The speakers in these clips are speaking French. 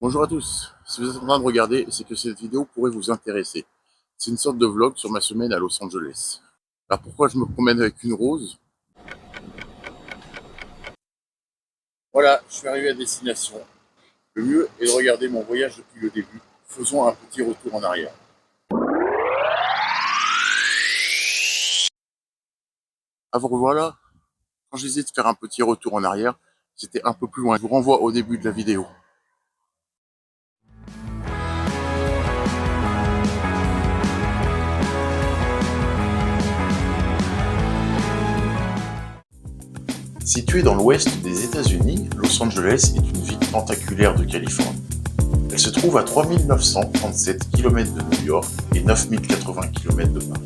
Bonjour à tous, si vous êtes en train de regarder, c'est que cette vidéo pourrait vous intéresser. C'est une sorte de vlog sur ma semaine à Los Angeles. Alors pourquoi je me promène avec une rose? Voilà, je suis arrivé à destination. Le mieux est de regarder mon voyage depuis le début. Faisons un petit retour en arrière. Alors voilà, quand j'hésite de faire un petit retour en arrière, c'était un peu plus loin. Je vous renvoie au début de la vidéo. Située dans l'ouest des États-Unis, Los Angeles est une ville tentaculaire de Californie. Elle se trouve à 3937 km de New York et 9080 km de Paris.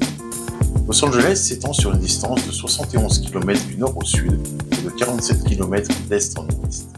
Los Angeles s'étend sur une distance de 71 km du nord au sud et de 47 km d'est en ouest.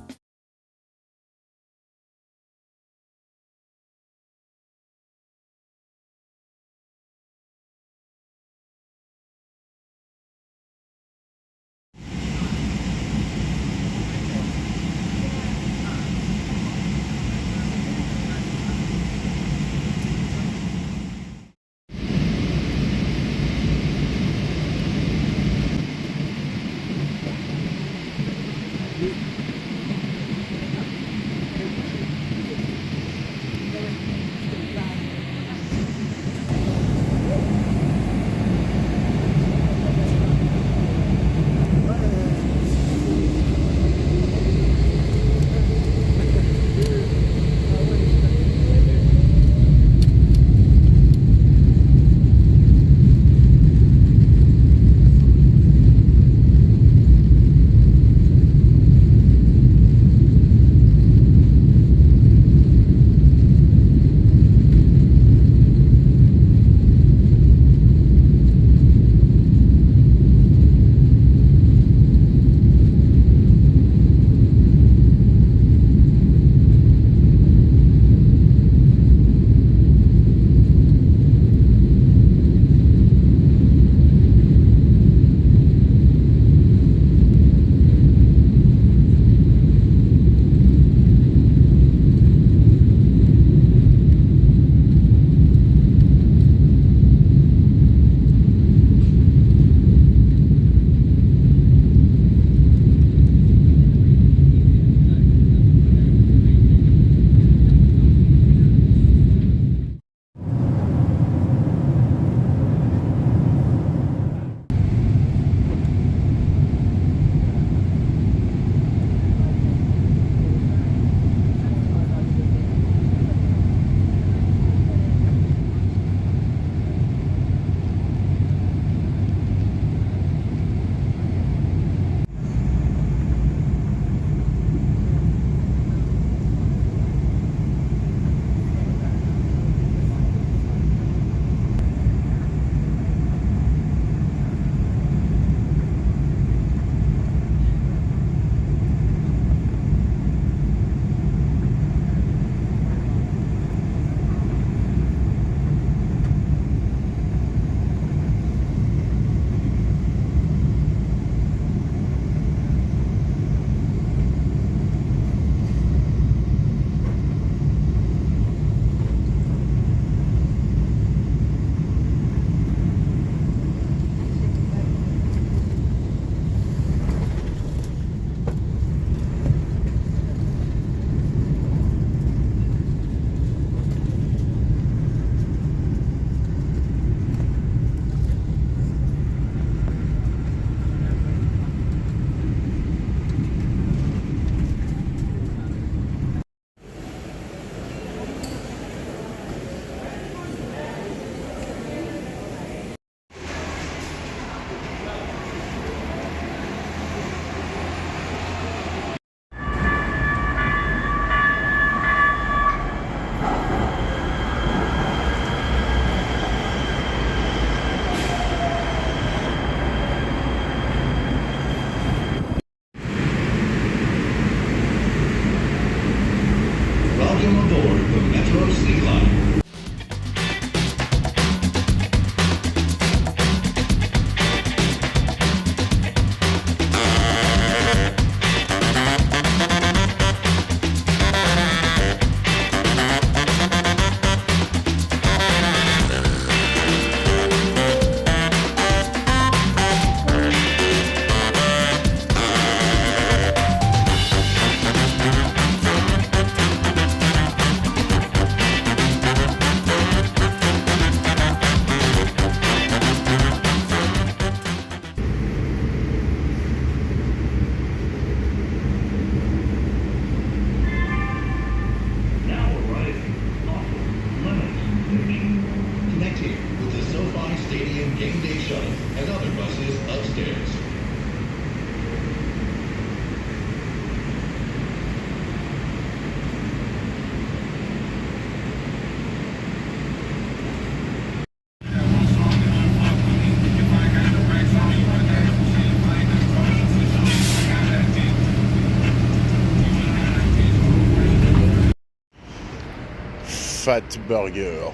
Fat Burger.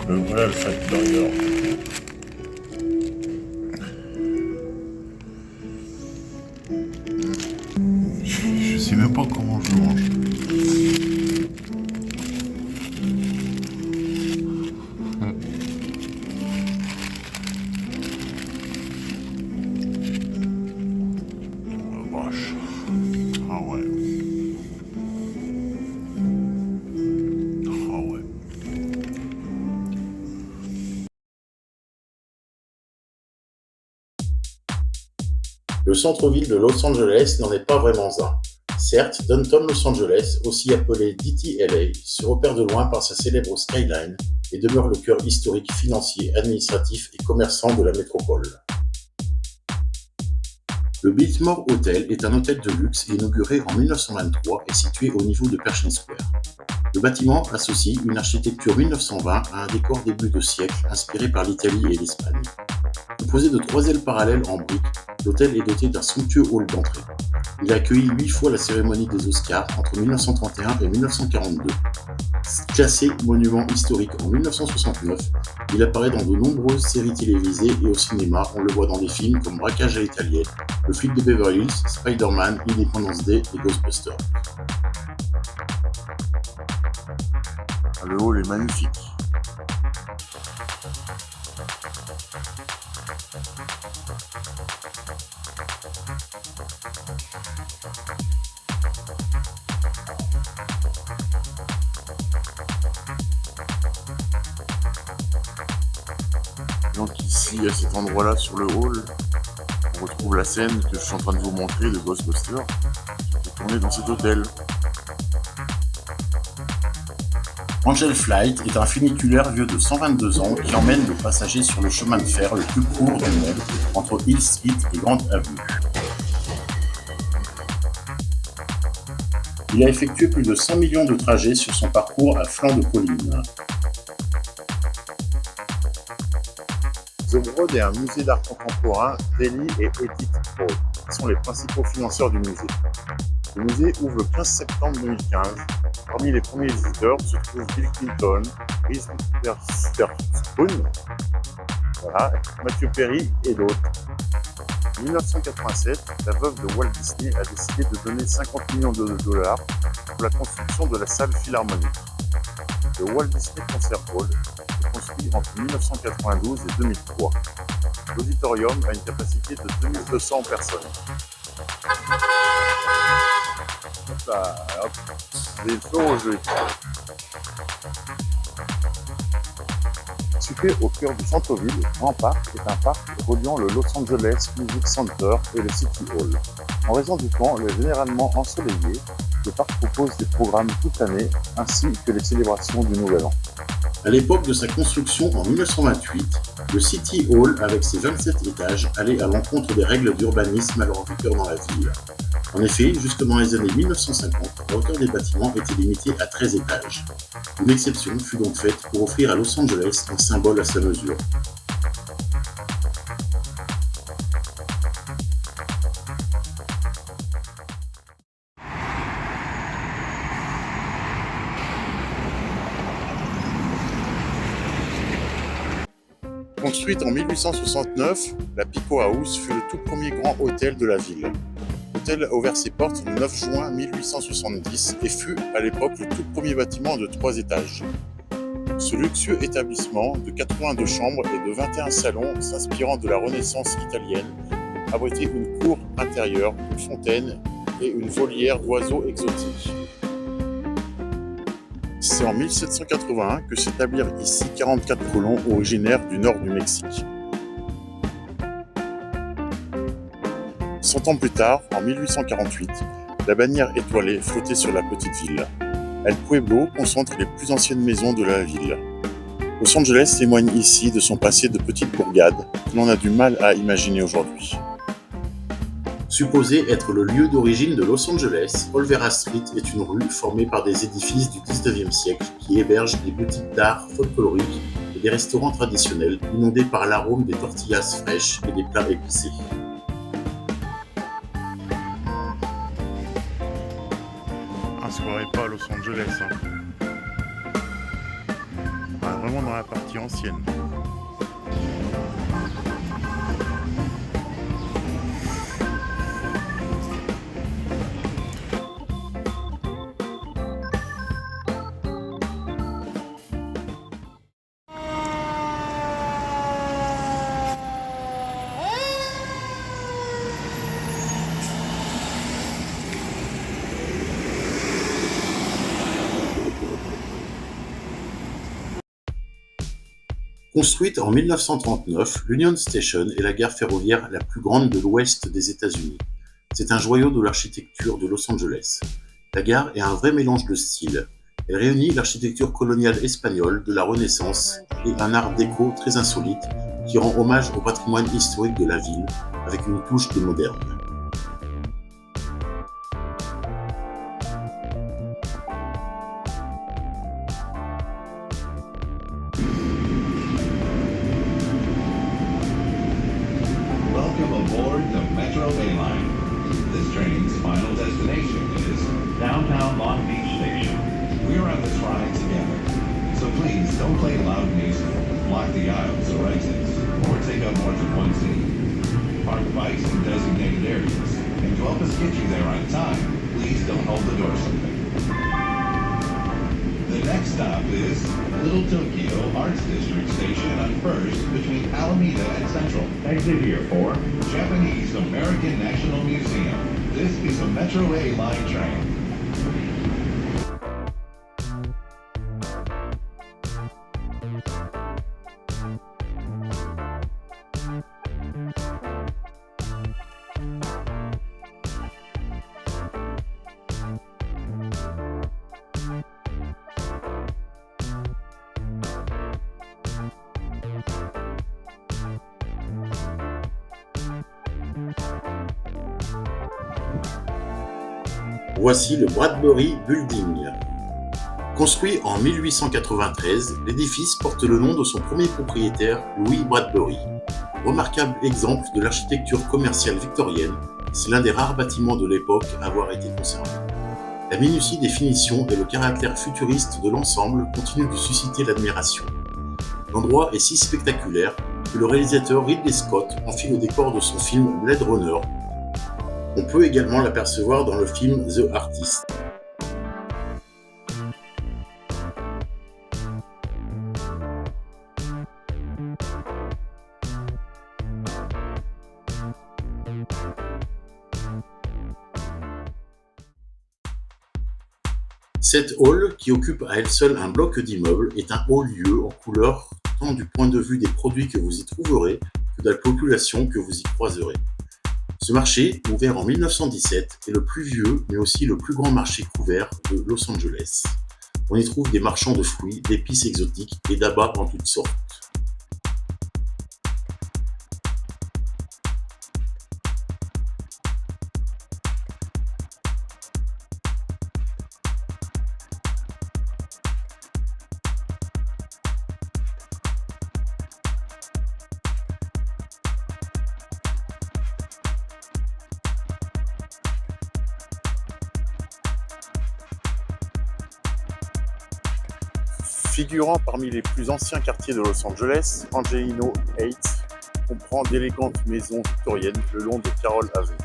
Voilà le Fat Burger. Je sais même pas comment je mange. Oh, vache. Ah ouais. Ah ouais. Le centre-ville de Los Angeles n'en est pas vraiment un. Certes, Downtown Los Angeles, aussi appelé DTLA, se repère de loin par sa célèbre skyline et demeure le cœur historique, financier, administratif et commerçant de la métropole. Le Biltmore Hotel est un hôtel de luxe inauguré en 1923 et situé au niveau de Pershing Square. Le bâtiment associe une architecture 1920 à un décor début de siècle inspiré par l'Italie et l'Espagne. Composé de 3 ailes parallèles en briques, l'hôtel est doté d'un somptueux hall d'entrée. Il a accueilli 8 fois la cérémonie des Oscars entre 1931 et 1942. Classé monument historique en 1969, il apparaît dans de nombreuses séries télévisées et au cinéma. On le voit dans des films comme Braquage à l'italienne, Le flic de Beverly Hills, Spider-Man, Independence Day et Ghostbusters. Le hall est magnifique. Donc ici, à cet endroit-là, sur le hall, on retrouve la scène que je suis en train de vous montrer de Ghostbusters, qui est tournée dans cet hôtel. Angel Flight est un funiculaire vieux de 122 ans qui emmène le passager sur le chemin de fer le plus court du monde entre Hill Street et Grand Avenue. Il a effectué plus de 100 millions de trajets sur son parcours à flanc de colline. The Broad est un musée d'art contemporain. Delhi et Edith Broad sont les principaux financeurs du musée. Le musée ouvre le 15 septembre 2015. Parmi les premiers visiteurs se trouvent Bill Clinton, Reese Witherspoon, Matthew Perry et d'autres. En 1987, la veuve de Walt Disney a décidé de donner 50 millions de dollars pour la construction de la salle philharmonique. Le Walt Disney Concert Hall est construit entre 1992 et 2003. L'auditorium a une capacité de 2200 personnes. Hop là, hop, les feux au jeu. Situé au cœur du centre-ville, Grand Park est un parc reliant le Los Angeles Music Center et le City Hall. En raison du temps généralement ensoleillé, le parc propose des programmes toute l'année ainsi que les célébrations du Nouvel An. À l'époque de sa construction en 1928, le City Hall, avec ses 27 étages, allait à l'encontre des règles d'urbanisme alors en vigueur dans la ville. En effet, jusque dans les années 1950, la hauteur des bâtiments était limitée à 13 étages. Une exception fut donc faite pour offrir à Los Angeles un symbole à sa mesure. Construite en 1869, la Pico House fut le tout premier grand hôtel de la ville. L'hôtel a ouvert ses portes le 9 juin 1870 et fut à l'époque le tout premier bâtiment de 3 étages. Ce luxueux établissement de 82 chambres et de 21 salons s'inspirant de la Renaissance italienne abritait une cour intérieure, une fontaine et une volière d'oiseaux exotiques. C'est en 1781 que s'établirent ici 44 colons originaires du nord du Mexique. 100 ans plus tard, en 1848, la bannière étoilée flottait sur la petite ville. El Pueblo concentre les plus anciennes maisons de la ville. Los Angeles témoigne ici de son passé de petite bourgade que l'on a du mal à imaginer aujourd'hui. Supposé être le lieu d'origine de Los Angeles, Olvera Street est une rue formée par des édifices du XIXe siècle qui hébergent des boutiques d'art folkloriques et des restaurants traditionnels inondés par l'arôme des tortillas fraîches et des plats épicés. croirais pas à Los Angeles, hein. On est vraiment dans la partie ancienne. Construite en 1939, l'Union Station est la gare ferroviaire la plus grande de l'ouest des États-Unis. C'est un joyau de l'architecture de Los Angeles. La gare est un vrai mélange de styles. Elle réunit l'architecture coloniale espagnole de la Renaissance et un art déco très insolite qui rend hommage au patrimoine historique de la ville avec une touche de moderne. Welcome aboard the Metro Bay Line. This train's final destination is downtown Long Beach Station. We're on this ride together, so please don't play loud music, block the aisles or exits, or take up more than one seat. Park bikes in designated areas, and to help us get you there on time, please don't hold the door open. The next stop is Little Tokyo Arts District Station on First between Alameda and Central. Exit here for Japanese American National Museum. This is a Metro A line train. Voici le Bradbury Building. Construit en 1893, l'édifice porte le nom de son premier propriétaire, Louis Bradbury. Remarquable exemple de l'architecture commerciale victorienne, c'est l'un des rares bâtiments de l'époque à avoir été conservé. La minutie des finitions et le caractère futuriste de l'ensemble continuent de susciter l'admiration. L'endroit est si spectaculaire que le réalisateur Ridley Scott en fit le décor de son film Blade Runner. On peut également l'apercevoir dans le film The Artist. Cette hall, qui occupe à elle seule un bloc d'immeubles, est un haut lieu en couleur tant du point de vue des produits que vous y trouverez que de la population que vous y croiserez. Ce marché, ouvert en 1917, est le plus vieux mais aussi le plus grand marché couvert de Los Angeles. On y trouve des marchands de fruits, d'épices exotiques et d'abats en toutes sortes. Figurant parmi les plus anciens quartiers de Los Angeles, Angelino Heights comprend d'élégantes maisons victoriennes le long de Carroll Avenue.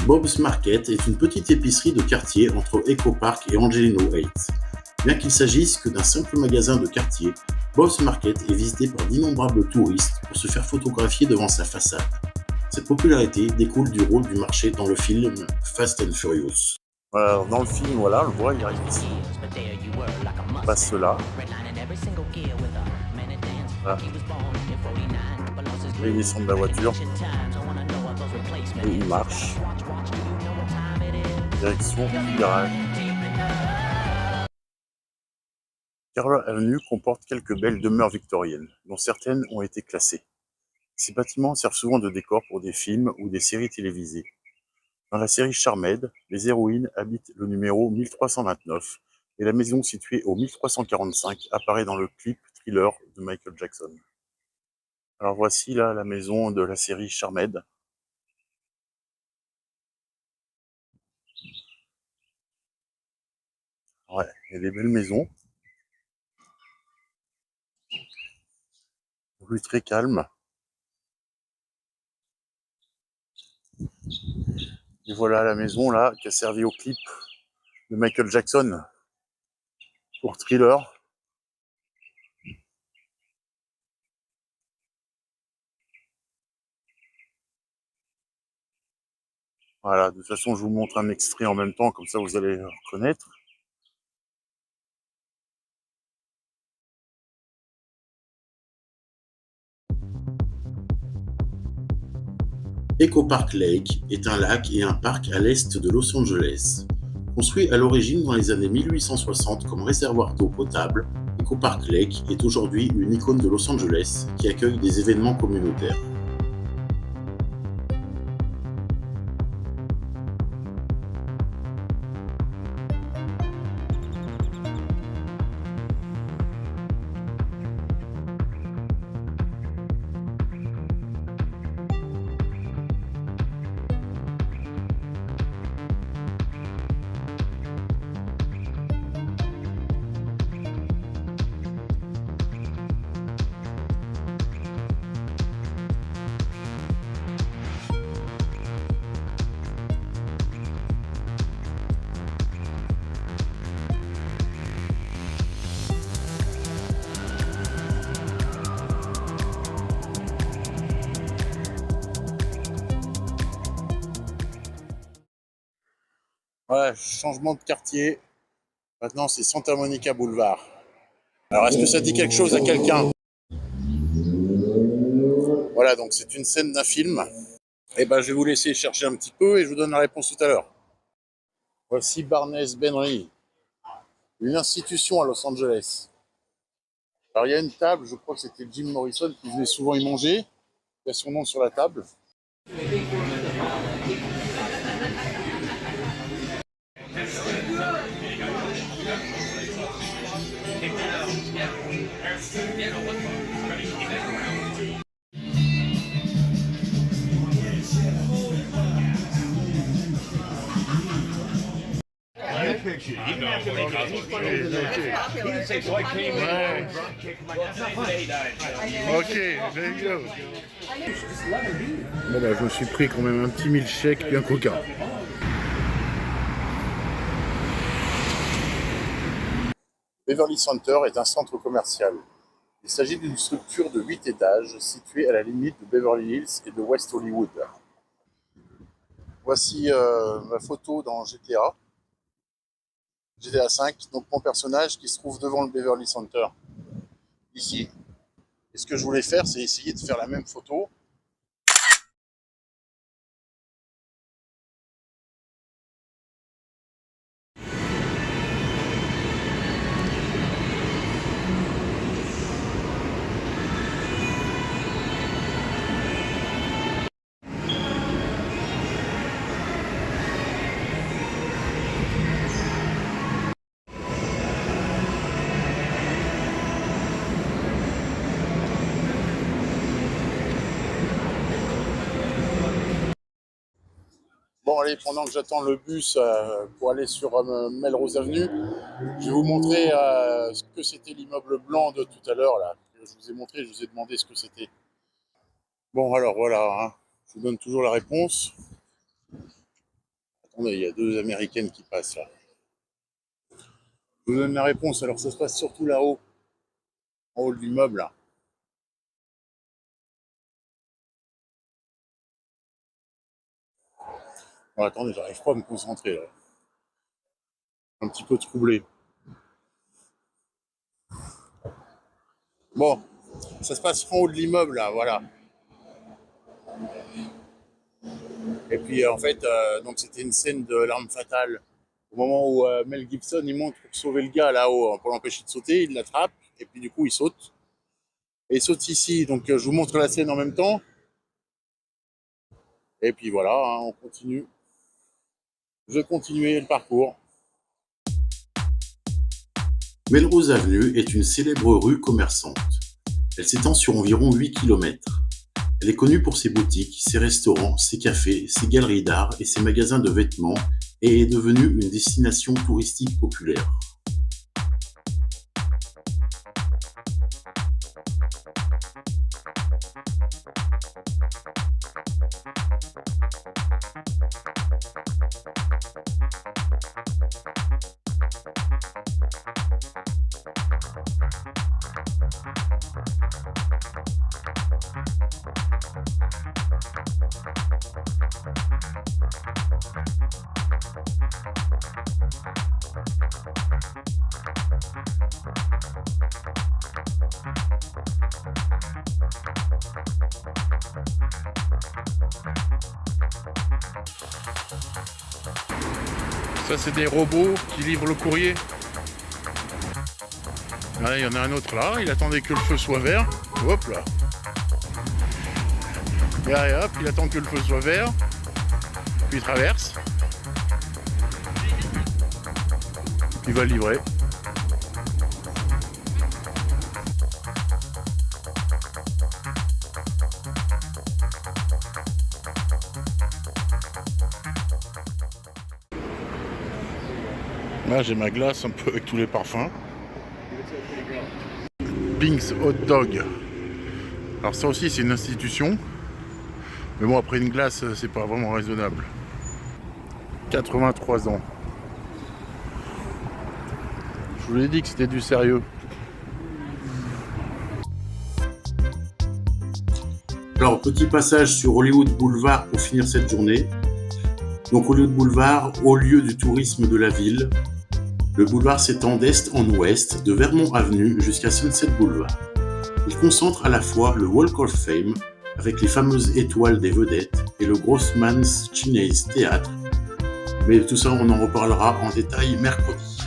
Bob's Market est une petite épicerie de quartier entre Echo Park et Angelino Heights. Bien qu'il s'agisse que d'un simple magasin de quartier, Bob's Market est visité par d'innombrables touristes pour se faire photographier devant sa façade. Cette popularité découle du rôle du marché dans le film Fast and Furious. Voilà, dans le film, voilà, on le voit, il arrive ici. On passe là. Voilà. Et il descend de la voiture. Et il marche. Direction du garage. Carroll Avenue comporte quelques belles demeures victoriennes, dont certaines ont été classées. Ces bâtiments servent souvent de décor pour des films ou des séries télévisées. Dans la série Charmed, les héroïnes habitent le numéro 1329 et la maison située au 1345 apparaît dans le clip Thriller de Michael Jackson. Alors voici là la maison de la série Charmed. Ouais, il y a des belles maisons. Rue très calme. Et voilà la maison là qui a servi au clip de Michael Jackson pour Thriller. Voilà, de toute façon je vous montre un extrait en même temps, comme ça vous allez reconnaître. Echo Park Lake est un lac et un parc à l'est de Los Angeles. Construit à l'origine dans les années 1860 comme réservoir d'eau potable, Echo Park Lake est aujourd'hui une icône de Los Angeles qui accueille des événements communautaires. Voilà, changement de quartier. Maintenant c'est Santa Monica Boulevard. Alors est-ce que ça dit quelque chose à quelqu'un? Voilà, donc c'est une scène d'un film. Et ben je vais vous laisser chercher un petit peu et je vous donne la réponse tout à l'heure. Voici Barnes Benry, une institution à Los Angeles. Alors il y a une table, je crois que c'était Jim Morrison qui venait souvent y manger. Il y a son nom sur la table. Ok, there you go. Bon bah je me suis pris quand même un petit milkshake puis un coca. Beverly Center est un centre commercial. Il s'agit d'une structure de 8 étages située à la limite de Beverly Hills et de West Hollywood. Voici ma photo dans GTA 5, donc mon personnage qui se trouve devant le Beverly Center, ici. Et ce que je voulais faire, c'est essayer de faire la même photo. Bon allez, pendant que j'attends le bus pour aller sur Melrose Avenue, je vais vous montrer ce que c'était l'immeuble blanc de tout à l'heure là. Je vous ai montré, je vous ai demandé ce que c'était. Bon alors voilà, hein. Je vous donne toujours la réponse. Attendez, il y a deux américaines qui passent là. Je vous donne la réponse, alors ça se passe surtout là-haut, en haut de l'immeuble là. Bon, attendez, j'arrive pas à me concentrer là. Un petit peu troublé. Bon, ça se passe en haut de l'immeuble là, voilà. Et puis en fait, donc c'était une scène de l'arme fatale. Au moment où Mel Gibson il monte pour sauver le gars là-haut, pour l'empêcher de sauter, il l'attrape et puis du coup il saute. Et il saute ici, donc je vous montre la scène en même temps. Et puis voilà, hein, on continue. Je vais continuer le parcours. Melrose Avenue est une célèbre rue commerçante. Elle s'étend sur environ 8 km. Elle est connue pour ses boutiques, ses restaurants, ses cafés, ses galeries d'art et ses magasins de vêtements et est devenue une destination touristique populaire. Ça, c'est des robots qui livrent le courrier. Là, il y en a un autre là, il attendait que le feu soit vert. Hop là. Et hop, il attend que le feu soit vert. Puis il traverse. Il va le livrer. Là, j'ai ma glace un peu avec tous les parfums. Pink's Hot Dog. Alors ça aussi, c'est une institution. Mais bon, après une glace, c'est pas vraiment raisonnable. 83 ans. Je vous l'ai dit que c'était du sérieux. Alors, petit passage sur Hollywood Boulevard pour finir cette journée. Donc Hollywood Boulevard, haut lieu du tourisme de la ville. Le boulevard s'étend d'est en ouest, de Vermont Avenue jusqu'à Sunset Boulevard. Il concentre à la fois le Walk of Fame, avec les fameuses étoiles des vedettes, et le Grossman's Chinese Theatre. Mais tout ça, on en reparlera en détail mercredi.